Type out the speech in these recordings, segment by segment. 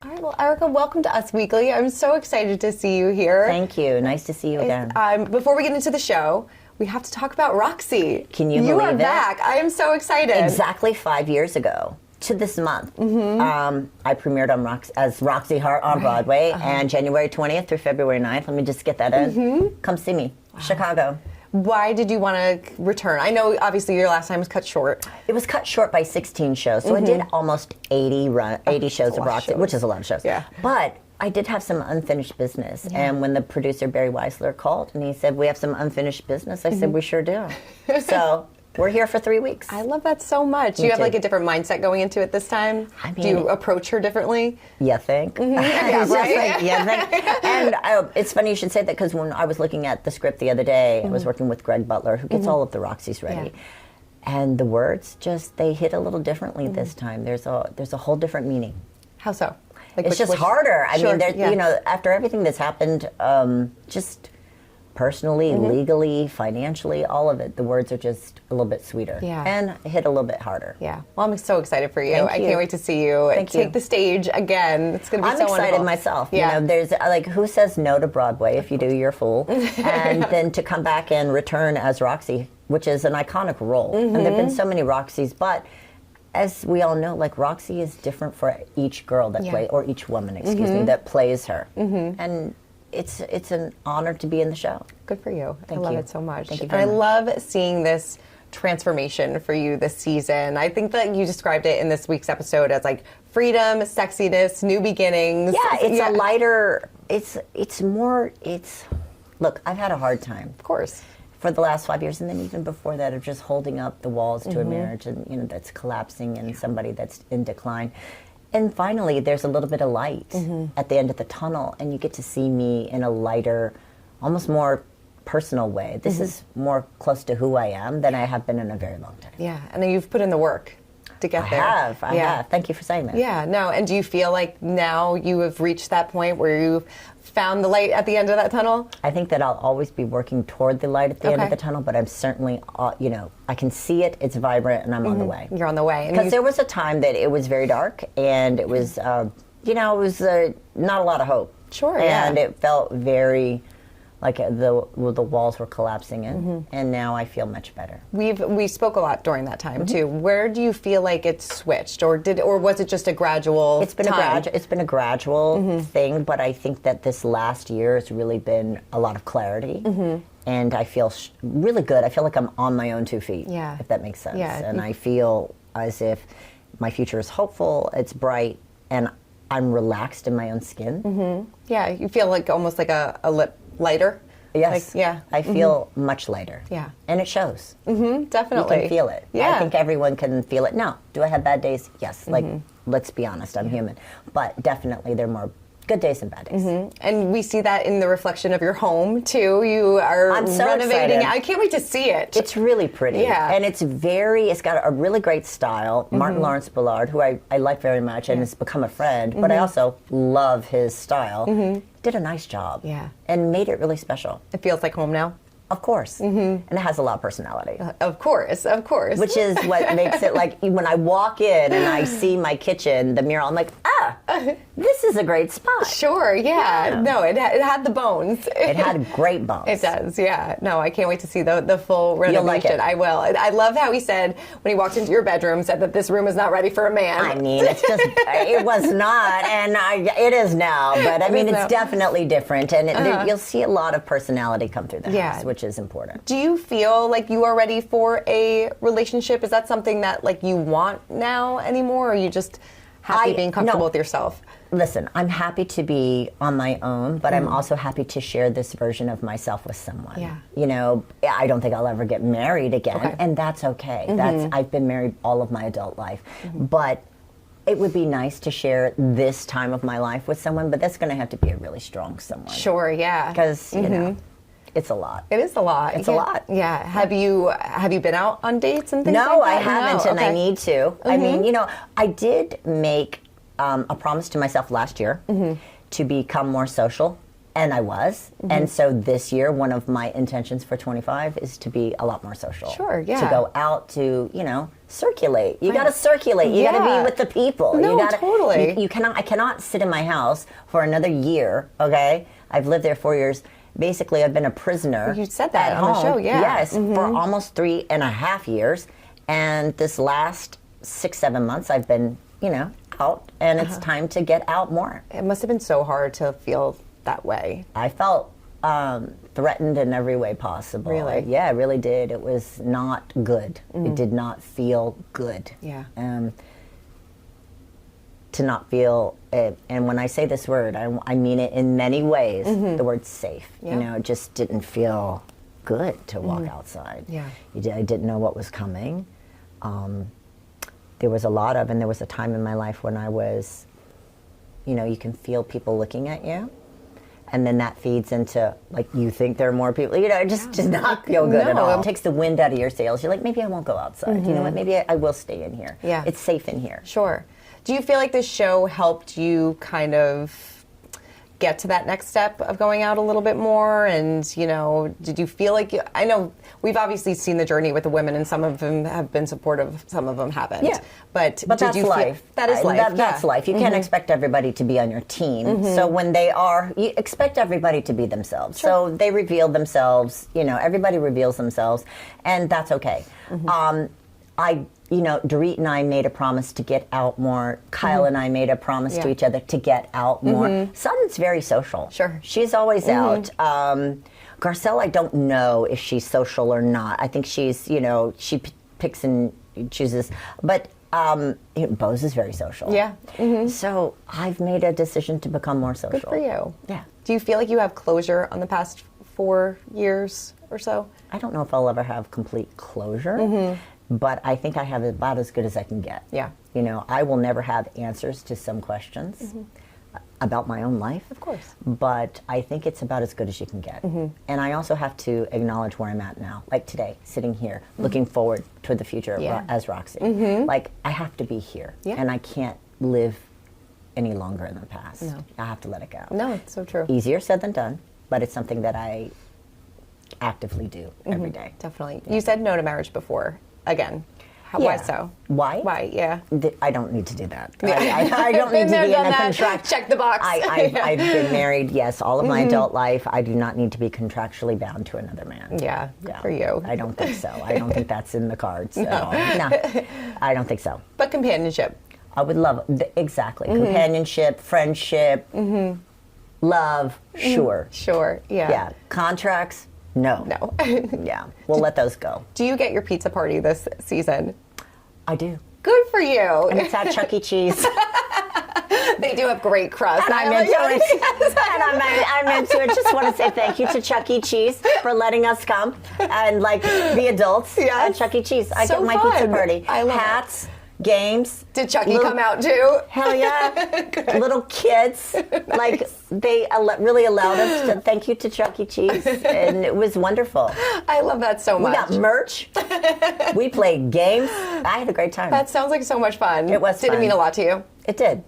All right, well, Erika, welcome to Us Weekly. I'm so excited to see you here. Thank you. Nice to see you again. Before we get into the show, we have to talk about Roxy. Can you believe it? You are back. I am so excited. Exactly 5 years ago to this month, I premiered as Roxy Hart on Broadway, and January 20th through February 9th, let me just get that in. Come see me, Chicago. Why did you want to return? I know, obviously, your last time was cut short. It was cut short by 16 shows, so I did almost 80 shows of Roxy, which is a lot of shows. Yeah. But I did have some unfinished business, and when the producer, Barry Weisler, called and he said, we have some unfinished business, I said, we sure do. So we're here for 3 weeks. I love that so much. Do you have like a different mindset going into it this time? I mean, do you approach her differently? You think? Yeah, right? Like, you think? And it's funny you should say that, because when I was looking at the script the other day, I was working with Greg Butler, who gets all of the Roxys ready. Yeah. And the words they hit a little differently this time. There's a whole different meaning. How so? Like it's just harder. I mean, you know, after everything that's happened, just personally, legally, financially, all of it, the words are just a little bit sweeter. Yeah. And hit a little bit harder. Yeah. Well, I'm so excited for you. Thank I you. can't wait to see you take the stage again. It's going to be so wonderful. I'm excited myself. Yeah. You know, there's like, who says no to Broadway? If you do, you're a fool. And then to come back and return as Roxy, which is an iconic role. And there have been so many Roxys, but as we all know, like Roxy is different for each girl that plays, or each woman, excuse me, that plays her. And it's an honor to be in the show. Good for you. Thank I love you. it so much. Thank you And very much. I love seeing this transformation for you this season. I think that you described it in this week's episode as like freedom, sexiness, new beginnings. Yeah, it's a lighter, look, I've had a hard time. Of course. For the last 5 years, and then even before that, of just holding up the walls to a marriage, and you know that's collapsing, and somebody that's in decline. And finally, there's a little bit of light at the end of the tunnel, and you get to see me in a lighter, almost more personal way. This is more close to who I am than I have been in a very long time. Yeah, and then you've put in the work to get there. I have. Thank you for saying that. Yeah, no, and do you feel like now you have reached that point where you've found the light at the end of that tunnel? I think that I'll always be working toward the light at the end of the tunnel, but I'm certainly, you know, I can see it, it's vibrant, and I'm on the way. You're on the way. Because there was a time that it was very dark, and it was, you know, it was not a lot of hope. Sure, and it felt very like the walls were collapsing in, and now I feel much better. We spoke a lot during that time too. Where do you feel like it switched, or was it just a gradual? It's been a gradual thing, but I think that this last year has really been a lot of clarity, and I feel really good. I feel like I'm on my own 2 feet, if that makes sense. Yeah. And I feel as if my future is hopeful, it's bright, and I'm relaxed in my own skin. Yeah, you feel like almost like a lip lighter. Yes. Like, yeah. I feel much lighter. Yeah. And it shows. Definitely. You can feel it. Yeah. I think everyone can feel it. Now, do I have bad days? Yes. Like, let's be honest, I'm human. But definitely there are more good days and bad days. And we see that in the reflection of your home too. You are renovating. Excited. I can't wait to see it. It's really pretty. Yeah. And it's got a really great style. Martin Lawrence Ballard, who I like very much and has become a friend, but I also love his style, did a nice job. Yeah. And made it really special. It feels like home now. Of course. And it has a lot of personality. Of course. Which is what makes it like, when I walk in and I see my kitchen, the mural, I'm like, this is a great spot. Sure, yeah. No, it had the bones. It had great bones. It does, yeah. No, I can't wait to see the full renovation. You'll like it. I will. I love how he said, when he walked into your bedroom, said that this room is not ready for a man. I mean, it's just, it was not, and it is now, but I mean, it's definitely different, and you'll see a lot of personality come through the house, which is important. Do you feel like you are ready for a relationship? Is that something that like you want now anymore, or are you just happy being comfortable with yourself? Listen, I'm happy to be on my own, but I'm also happy to share this version of myself with someone. Yeah. You know, I don't think I'll ever get married again, and that's okay. I've been married all of my adult life, but it would be nice to share this time of my life with someone, but that's going to have to be a really strong someone. Sure, yeah. Because, you know, it's a lot. It is a lot. It's a lot. Yeah. Have you been out on dates and things like that? No, I haven't, and I need to. I mean, you know, I did make a promise to myself last year to become more social And I was. And so this year, one of my intentions for 25 is to be a lot more social. Sure, yeah. To go out to, circulate. You got to circulate. You got to be with the people. No, you gotta, totally. You cannot, I cannot sit in my house for another year, okay? I've lived there 4 years. Basically, I've been a prisoner. You said that at on the home. show, yeah. Yes, for almost 3.5 years. And this last 6-7 months, I've been, out. And it's time to get out more. It must have been so hard to feel that way. I felt threatened in every way possible. Really? Yeah, I really did. It was not good. It did not feel good. Yeah. To not feel, and when I say this word, I mean it in many ways, the word safe. Yeah. It just didn't feel good to walk outside. Yeah. I didn't know what was coming. There was and there was a time in my life when I was, you can feel people looking at you. And then that feeds into, you think there are more people. It just does not feel good at all. It takes the wind out of your sails. You're like, maybe I won't go outside. You know what? Maybe I will stay in here. Yeah. It's safe in here. Sure. Do you feel like this show helped you kind of get to that next step of going out a little bit more? And, did you feel like I know we've obviously seen the journey with the women, and some of them have been supportive, some of them haven't. Yeah. But But did that's you life. That is life. That's life. You can't expect everybody to be on your team. So when they are, you expect everybody to be themselves. Sure. So they reveal themselves. Everybody reveals themselves, and that's okay. Dorit and I made a promise to get out more. Kyle and I made a promise to each other to get out more. Sutton's very social. Sure. She's always out. Garcelle, I don't know if she's social or not. I think she's, she picks and chooses. But Bose is very social. Yeah. So I've made a decision to become more social. Good for you. Yeah. Do you feel like you have closure on the past 4 years or so? I don't know if I'll ever have complete closure. But I think I have about as good as I can get. Yeah. I will never have answers to some questions about my own life. Of course. But I think it's about as good as you can get. And I also have to acknowledge where I'm at now. Like today, sitting here, looking forward toward the future as Roxy. Like, I have to be here. Yeah. And I can't live any longer in the past. No. I have to let it go. No, it's so true. Easier said than done, but it's something that I actively do every day. Definitely. You said no to marriage before. Again. Why so? Why? Why, yeah. I don't need to do that. I don't need to be in a contract. Check the box. I've been married, yes, all of my adult life. I do not need to be contractually bound to another man. Yeah, good for you. I don't think so. I don't think that's in the cards at all. No, I don't think so. But companionship. I would love, exactly. Companionship, friendship, love, sure. Sure, yeah. Yeah. Contracts, no. No. Yeah, we'll let those go. Do you get your pizza party this season? I do. Good for you. And it's at Chuck E. Cheese. They do have great crust. And I'm into it. And I'm into it. Just want to say thank you to Chuck E. Cheese for letting us come and the adults at Chuck E. Cheese. I get my pizza party. I love hats, games. Did Chucky come out too? Hell yeah. Little kids. They really allowed us to thank you to Chuck E. Cheese. And it was wonderful. I love that so much. We got merch. We played games. I had a great time. That sounds like so much fun. It was Did fun. it mean a lot to you? It did.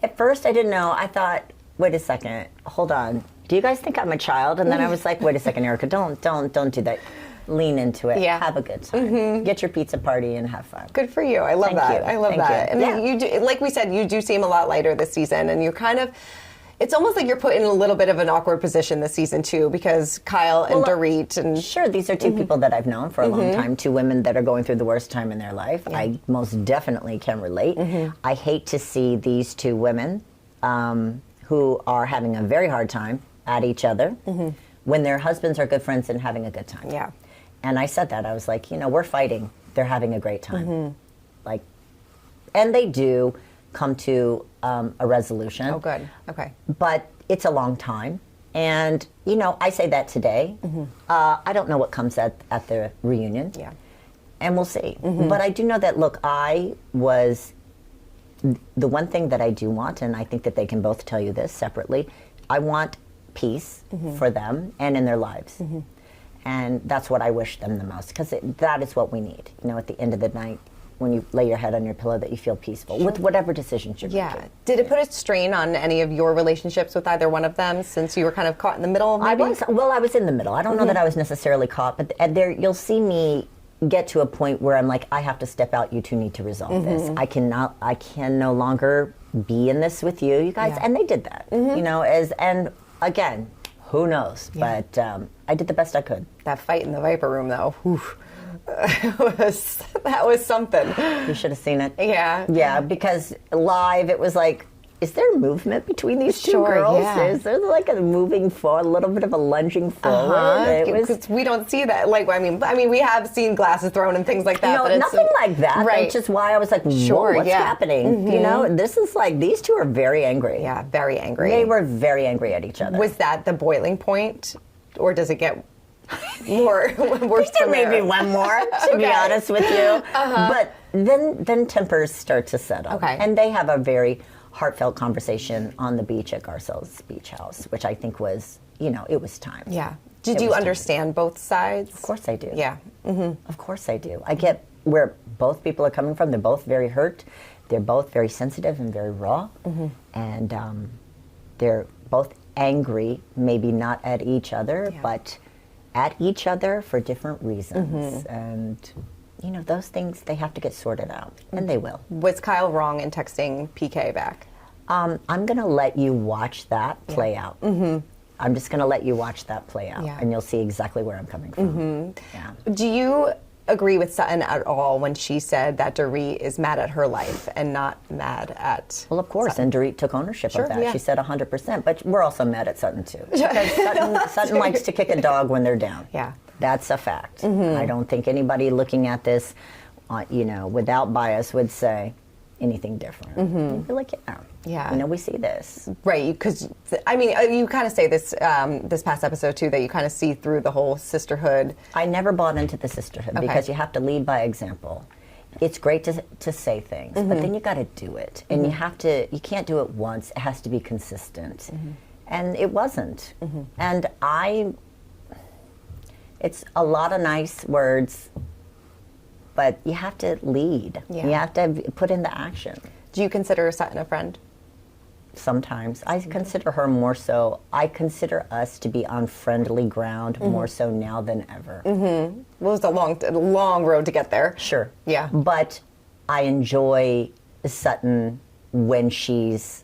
At first, I didn't know. I thought, wait a second, hold on. Do you guys think I'm a child? And then I was like, wait a second, Erika, don't do that. Lean into it. Yeah. Have a good time. Get your pizza party and have fun. Good for you. I love that. you. I love Thank that. you. And you do, like we said, you do seem a lot lighter this season, and you're kind of. It's almost like you're put in a little bit of an awkward position this season too, because Kyle and Dorit and sure, these are two people that I've known for a long time, two women that are going through the worst time in their life. Yeah. I most definitely can relate. I hate to see these two women who are having a very hard time at each other when their husbands are good friends and having a good time. Yeah. And I said that. I was like, we're fighting. They're having a great time. And they do come to a resolution. Oh, good. Okay. But it's a long time. And, I say that today. I don't know what comes at the reunion. Yeah. And we'll see. But I do know that, look, the one thing that I do want, and I think that they can both tell you this separately, I want peace for them and in their lives. And that's what I wish them the most, because that is what we need. At the end of the night, when you lay your head on your pillow that you feel peaceful with whatever decisions you're making. Did it put a strain on any of your relationships with either one of them, since you were kind of caught in the middle? Maybe? I was in the middle. I don't know that I was necessarily caught, but there you'll see me get to a point where I'm like, I have to step out. You two need to resolve this. I can no longer be in this with you guys. And they did that, you know, and again, who knows? But I did the best I could. That fight in the Viper Room, though, that was something. You should have seen it. Yeah. Yeah, because live it was like, is there movement between these two girls? Yeah. Is there like a moving forward, a little bit of a lunging forward? Because we don't see that. Like, I mean, we have seen glasses thrown and things like that. No, but nothing like that. Right. Which is why I was like, whoa, what's happening? You know, this is like, these two are very angry. Yeah, very angry. They were very angry at each other. Was that the boiling point, or does it get more worse? There may be one more, to be honest with you. But then tempers start to settle. Okay. And they have a very heartfelt conversation on the beach at Garcelle's beach house, which I think was, you know, it was time. Yeah. Did you understand both sides? Of course I do. Yeah. Of course I do. I get where both people are coming from. They're both very hurt. They're both very sensitive and very raw. And they're both angry, maybe not at each other, but at each other for different reasons. And, you know, those things, they have to get sorted out. And they will. Was Kyle wrong in texting PK back? I'm going to let you watch that play out. I'm just going to let you watch that play out. And you'll see exactly where I'm coming from. Yeah. Do you agree with Sutton at all when she said that Dorit is mad at her life and not mad at Well, of course, Sutton? and Dorit took ownership of that. Yeah. She said 100%, but we're also mad at Sutton, too. Because Sutton likes to kick a dog when they're down. Yeah. That's a fact. I don't think anybody looking at this, you know, without bias would say anything different. You'd be like, yeah, you know, we see this. Right, because, I mean, you kind of say this this past episode, too, that you kind of see through the whole sisterhood. I never bought into the sisterhood because you have to lead by example. It's great to say things, but then you got to do it. And you can't do it once. It has to be consistent. And it wasn't. And it's a lot of nice words, but you have to lead. You have to put in the action. Do you consider Sutton a friend? Sometimes. I consider her more so. I consider us to be on friendly ground more so now than ever. Well, it was a long road to get there. Sure. Yeah. But I enjoy Sutton when she's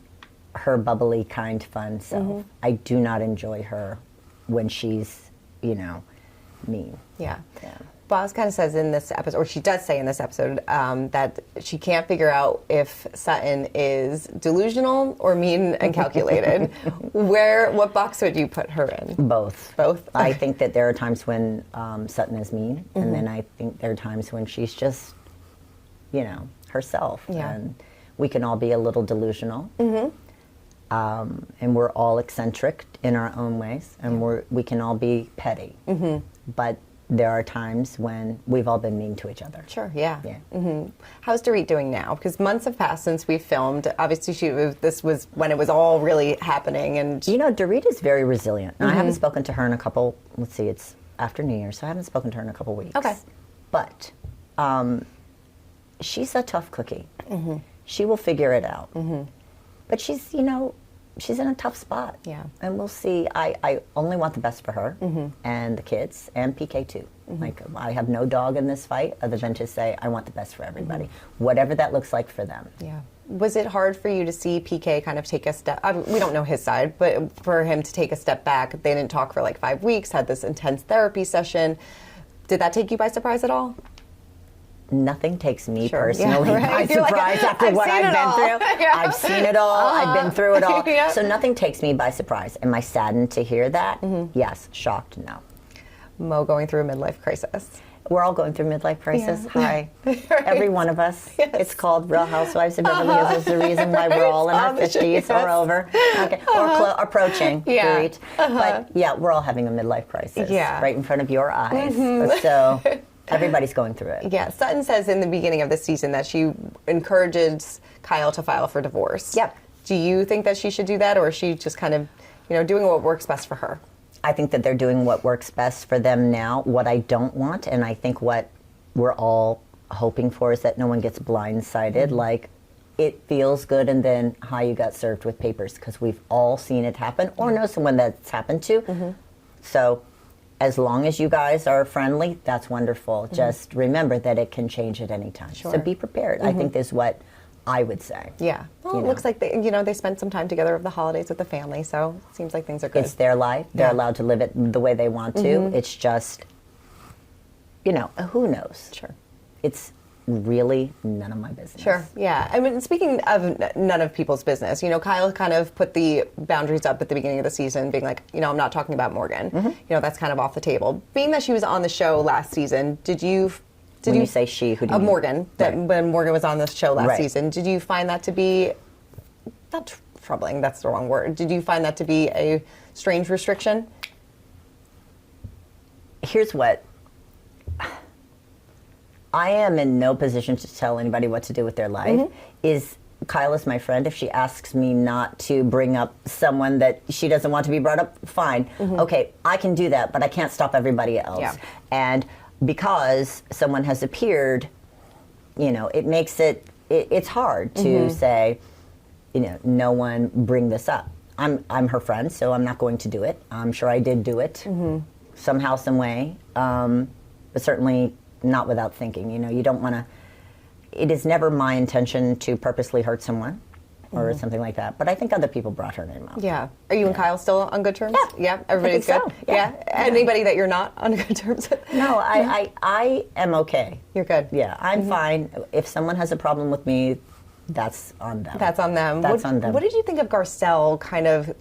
her bubbly, kind, fun self. I do not enjoy her when she's, you know, mean. Yeah. Boz kind of says in this episode, or she does say in this episode, that she can't figure out if Sutton is delusional or mean and calculated. What box would you put her in? Both. Both? I think that there are times when Sutton is mean, and then I think there are times when she's just, you know, herself. Yeah. And we can all be a little delusional. And we're all eccentric in our own ways, and we can all be petty. But there are times when we've all been mean to each other. Sure, yeah. How's Dorit doing now? Because months have passed since we filmed. Obviously, this was when it was all really happening. And you know, Dorit is very resilient. Now, I haven't spoken to her in a couple, it's after New Year's, so I haven't spoken to her in a couple weeks. Okay. But she's a tough cookie. She will figure it out. But she's, you know, she's in a tough spot. Yeah. And we'll see. I only want the best for her and the kids and PK too. Like, I have no dog in this fight other than to say I want the best for everybody, whatever that looks like for them. Yeah. Was it hard for you to see PK kind of take a step? We don't know his side, but for him to take a step back, they didn't talk for like 5 weeks, had this intense therapy session. Did that take you by surprise at all? Nothing takes me personally by You're surprise like, after what I've been through. I've seen it all. I've been through it all. So nothing takes me by surprise. Am I saddened to hear that? Yes. Shocked? No. Mo going through a midlife crisis. We're all going through midlife crisis. Yeah. Hi. Every one of us. It's called Real Housewives of Beverly Hills. It's the reason why we're all in our 50s or over. Okay. Or approaching. Dorit. But yeah, we're all having a midlife crisis. Right in front of your eyes. So everybody's going through it. Yeah. Sutton says in the beginning of the season that she encourages Kyle to file for divorce. Yep. Do you think that she should do that, or is she just kind of, you know, doing what works best for her? I think that they're doing what works best for them now. What I don't want, and I think what we're all hoping for is that no one gets blindsided. Like, it feels good, and then how you got served with papers, because we've all seen it happen or know someone that's happened to. So as long as you guys are friendly, that's wonderful. Just remember that it can change at any time. So be prepared. I think is what I would say. Yeah. Well, it looks like they spent some time together over the holidays with the family, so it seems like things are good. It's their life. They're allowed to live it the way they want to. It's just, who knows? Sure. It's really none of my business. Sure, yeah. I mean, speaking of none of people's business, Kyle kind of put the boundaries up at the beginning of the season, being like, I'm not talking about Morgan. That's kind of off the table. Being that she was on the show last season, when you say she, who do you mean? Morgan, when Morgan was on this show last season, did you find that to be, not troubling, that's the wrong word, did you find that to be a strange restriction? Here's what, I am in no position to tell anybody what to do with their life. Kyle is my friend. If she asks me not to bring up someone that she doesn't want to be brought up, fine. Okay, I can do that, but I can't stop everybody else. Yeah. And because someone has appeared, it makes it's hard to say, no one bring this up. I'm her friend, so I'm not going to do it. I'm sure I did do it somehow, some way, but certainly not without thinking. You don't want to. It is never my intention to purposely hurt someone or something like that. But I think other people brought her name up. Yeah. Are you and Kyle still on good terms? Yeah. Everybody's good? So. Yeah. Anybody that you're not on good terms with? No, I am okay. You're good? Yeah, I'm fine. If someone has a problem with me, that's on them. That's on them. That's on them. What did you think of Garcelle kind of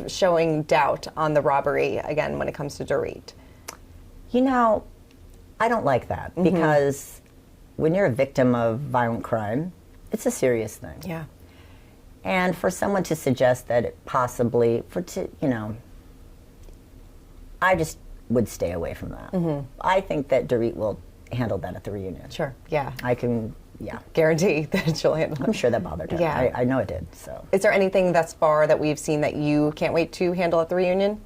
showing doubt on the robbery, again, when it comes to Dorit? I don't like that because when you're a victim of violent crime, it's a serious thing. Yeah. And for someone to suggest that it possibly, I just would stay away from that. I think that Dorit will handle that at the reunion. Sure, yeah. I can, guarantee that she'll handle it. I'm sure that bothered her. Yeah. I know it did, so. Is there anything thus far that we've seen that you can't wait to handle at the reunion?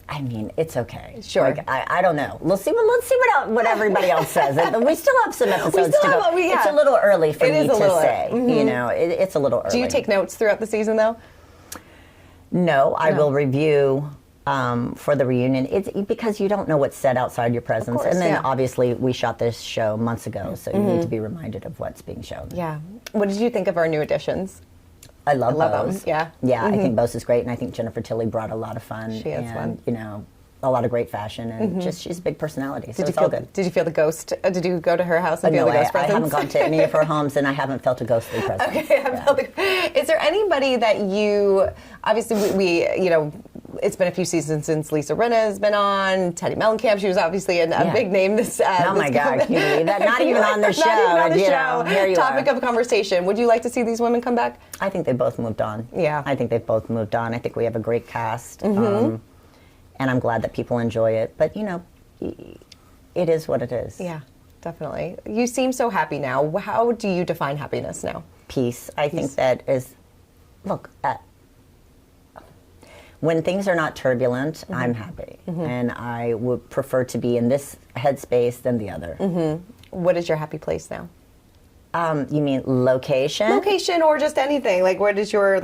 I mean, it's okay. Sure. Like, I don't know. Let's see what everybody else says. We still have some episodes to go. It's a little early for me to say. It's a little early. Do you take notes throughout the season, though? No, I will review for the reunion. It's because you don't know what's said outside your presence. Course, and then obviously we shot this show months ago, so you need to be reminded of what's being shown. Yeah. What did you think of our new additions? I love Bose. them. Yeah. Yeah, I think Bose is great, and I think Jennifer Tilly brought a lot of fun. She is fun. A lot of great fashion, and she's a big personality. So Did you feel the ghost? Did you go to her house and feel the ghost presence? I haven't gone to any of her homes, and I haven't felt a ghostly presence. Okay, is there anybody that you? Obviously, we it's been a few seasons since Lisa Rinna has been on. Teddy Mellencamp, she was obviously a big name. Oh my God, can you believe that? Not even on the show. Not even on the show. Here you Topic are. of conversation. Would you like to see these women come back? I think they both moved on. Yeah. I think they've both moved on. I think we have a great cast. And I'm glad that people enjoy it. But, it is what it is. Yeah, definitely. You seem so happy now. How do you define happiness now? Peace. I think that is, look, when things are not turbulent, I'm happy. And I would prefer to be in this headspace than the other. What is your happy place now? You mean location? Location or just anything. Like, what is your,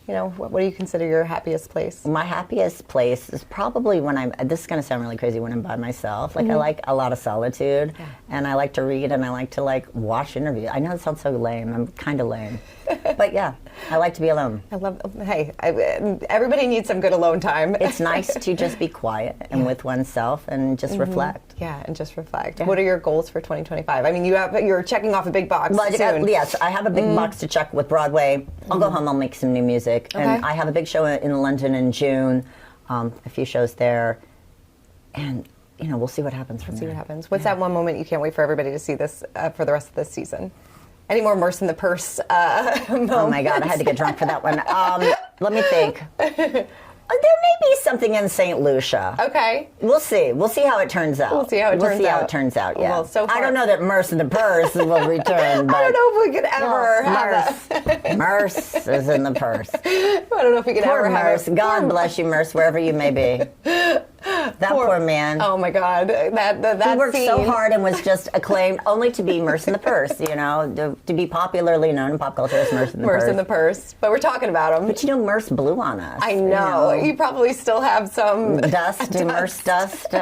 what do you consider your happiest place? My happiest place is probably when this is going to sound really crazy, when I'm by myself. Like, I like a lot of solitude, and I like to read, and I like to, watch interviews. I know it sounds so lame. I'm kind of lame. But, yeah, I like to be alone. Everybody needs some good alone time. It's nice to just be quiet and with oneself and just reflect. Yeah, and just reflect. Yeah. What are your goals for 2025? I mean, you're checking off a big box soon. Yes, I have a big box to check with Broadway. I'll go home, I'll make some new music. Okay. And I have a big show in London in June, a few shows there. And, we'll see what happens from there. See what happens. What's that one moment you can't wait for everybody to see this for the rest of this season? Any more Merce in the Purse moments? Oh, my God, I had to get drunk for that one. Let me think. There may be something in St. Lucia. Okay. We'll see. We'll see how it turns out. We'll see how it turns out. Yeah. Well, so far, I don't know that Merce in the Purse will return. But I don't know if we could ever have that. Merce is in the purse. I don't know if we could Poor ever Merce. have God bless you, Merce, wherever you may be. That poor man. Oh my God, that he worked scene. so hard and was just acclaimed only to be Merce in the Purse, you know, to be popularly known in pop culture as Merce in the Purse. Merce in the Purse. But we're talking about him. But you know, Merce blew on us. I know. You probably still have some dust. Merce dust.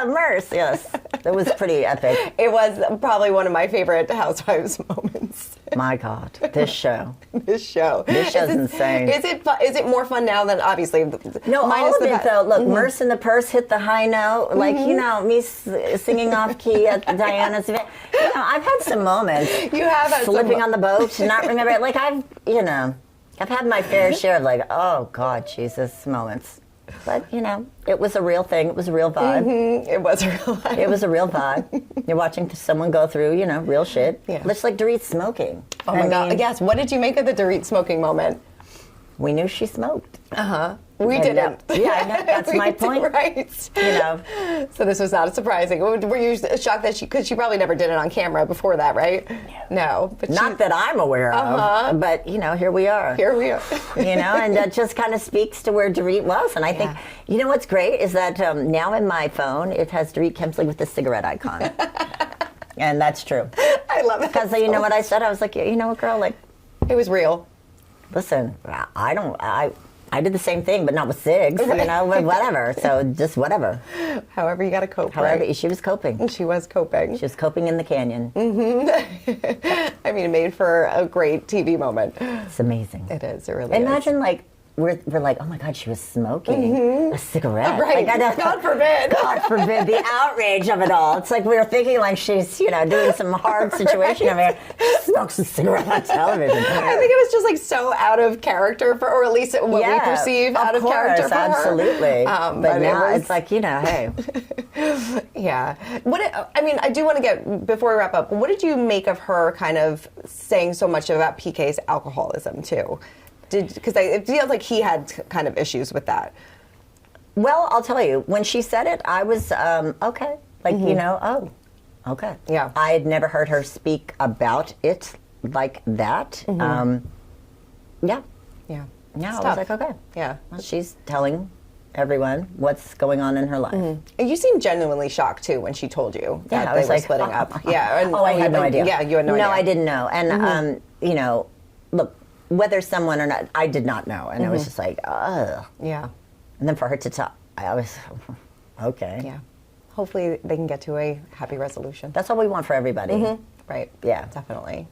Merce, yes. That was pretty epic. It was probably one of my favorite Housewives moments. My God, this show. This show's insane. Is it more fun now than obviously? No, all of it though. Look, Merce in the Purse hit the high note. Like, you know, me singing off key at Diana's event. You know, I've had some moments. You have had slipping on the boat and not remember it. Like, I've had my fair share of like, oh God, Jesus moments. But, you know, it was a real thing. It was a real vibe. It was a real vibe. It was a real vibe. You're watching someone go through, you know, real shit. Yeah. Looks like Dorit smoking. Oh my God. Yes. What did you make of the Dorit smoking moment? We knew she smoked. We didn't. Yeah, I know. That's my point. Right. You know. So this was not surprising. Were you shocked that because she probably never did it on camera before that, right? No. But not that I'm aware of. But, you know, here we are. Here we are. You know, and that just kind of speaks to where Dorit was. And I think, you know what's great is that now in my phone, it has Dorit Kemsley with the cigarette icon. And that's true. I love it. Because you know what I said? I was like, you know what, girl? Like, it was real. Listen, I did the same thing, but not with cigs, you know, whatever. So just whatever. However you got to cope, However, right? she was coping. She was coping. She was coping in the canyon. I mean, it made for a great TV moment. It's amazing. It is. It really is. Imagine, like, we're like, oh my God, she was smoking a cigarette. Right. Like, God forbid. God forbid the outrage of it all. It's like we were thinking like she's, you know, doing some hard situation over here. She smokes a cigarette on television. I think it was just like so out of character for, or at least what we perceive out of character for absolutely. her. But now it's like, you know, hey. Yeah. I mean, I do want to get, before we wrap up, what did you make of her kind of saying so much about PK's alcoholism too? Because it feels like he had kind of issues with that. Well, I'll tell you, when she said it, I was, okay. Like, you know, oh, okay. Yeah. I had never heard her speak about it like that. Yeah. Yeah. Yeah, It's I was tough. like, okay. Yeah. Well, she's telling everyone what's going on in her life. And you seemed genuinely shocked too when she told you that I they was were like, splitting up. Yeah. And, I had no idea. Yeah, you had no idea. No, I didn't know. And, you know, look, whether someone or not, I did not know. And it was just like, ugh. Yeah. And then for her to tell, I was, okay. Yeah. Hopefully they can get to a happy resolution. That's what we want for everybody. Right. Yeah. Definitely.